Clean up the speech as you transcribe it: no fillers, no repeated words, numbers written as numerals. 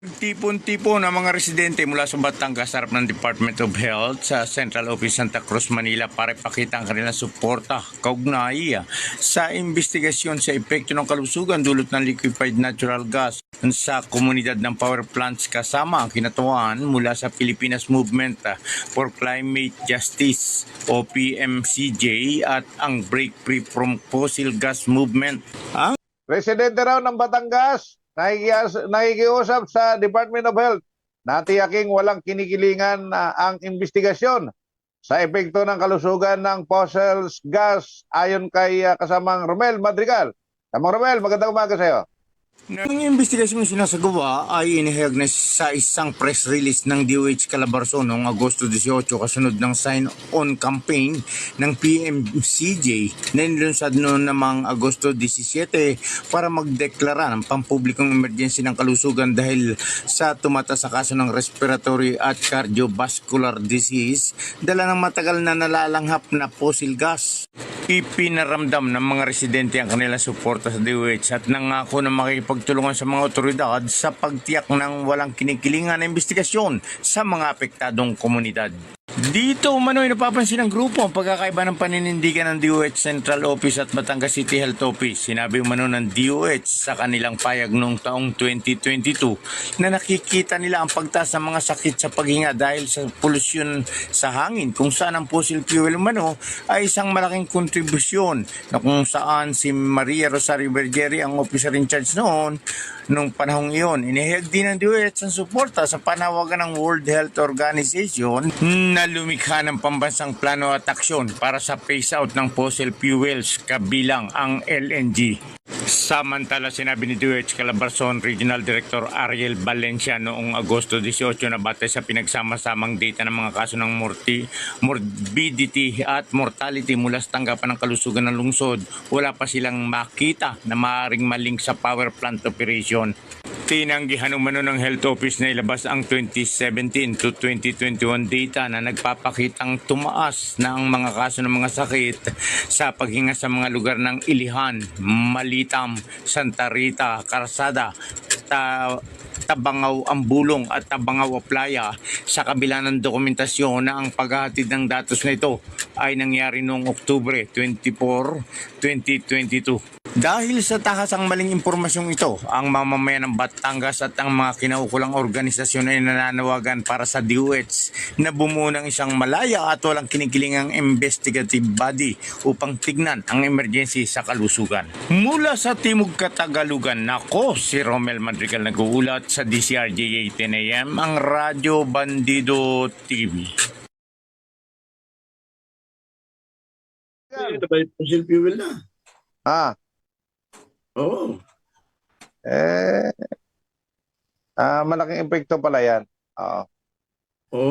Tipon-tipon ang mga residente mula sa Batangas sa harap ng Department of Health sa Central Office Santa Cruz, Manila para ipakita ang kanilang suporta kaugnay sa investigasyon sa epekto ng kalusugan dulot ng liquefied natural gas sa komunidad ng power plants kasama ang kinatuan mula sa Pilipinas Movement for Climate Justice o PMCJ at ang Break Free from Fossil Gas Movement. Residente raw ng Batangas, nakikiusap sa Department of Health na tiyaking walang kinikilingan ang investigasyon sa epekto ng kalusugan ng fossil gas ayon kay kasamang Romel Madrigal. Kamang Romel, magandang umaga sa iyo. Ang investigasyong sinasagawa ay inihayag na sa isang press release ng DOH Calabarzon noong Agosto 18 kasunod ng sign-on campaign ng PMCJ na nilunsad noong namang Agosto 17 para magdeklara ng pampublikong emergency ng kalusugan dahil sa tumataas sa kaso ng respiratory at cardiovascular disease dala ng matagal na nalalanghap na fossil gas. Ipinaramdam ng mga residente ang kanilang suporta sa DOH at nangako na makikipagtulungan sa mga otoridad sa pagtiyak ng walang kinikilingan na investigasyon sa mga apektadong komunidad. Dito umano'y napapansin ng grupo ang pagkakaiba ng paninindigan ng DOH Central Office at Batangas City Health Office. Sinabi umano ng DOH sa kanilang payag noong taong 2022 na nakikita nila ang pagtaas ng mga sakit sa paghinga dahil sa polusyon sa hangin kung saan ang fossil fuel umano ay isang malaking kontribusyon na kung saan si Maria Rosario Bergeri ang officer in charge noon nung panahong iyon. Inihayag din ng DOH ang suporta sa panawagan ng World Health Organization na lumikha ng pambansang plano at aksyon para sa phase out ng fossil fuels kabilang ang LNG. Samantala, sinabi ni DOH Calabarzon Regional Director Ariel Valencia noong Agosto 18 na batay sa pinagsama-samang data ng mga kaso ng morbidity at mortality mula sa tanggapan ng kalusugan ng lungsod, wala pa silang makita na maaaring malink sa power plant operation. Tinanggihan umano ng Health Office na ilabas ang 2017 to 2021 data na nagpapakitang tumaas na ang mga kaso ng mga sakit sa paghinga sa mga lugar ng Ilihan, Malitam, Santa Rita, Karsada, Tabangaw Ambulong at Tabangaw Playa sa kabila ng dokumentasyon na ang paghahatid ng datos na ito ay nangyari noong Oktubre 24, 2022. Dahil sa tahasang maling impormasyong ito, ang mamamayan ng Batangas at ang mga kinaukulang organisasyon ay nananawagan para sa DOH na bumuo ng isang malaya at walang kinikilingang investigative body upang tignan ang emergency sa kalusugan. Mula sa Timog Katagalugan, nako si Romel Madrigal nag-uulat sa DCRJ 10 AM, ang Radyo Bandido TV. Ito ba yung fossil fuel na? Oo. Malaking epekto pala yan. Oo. Oo.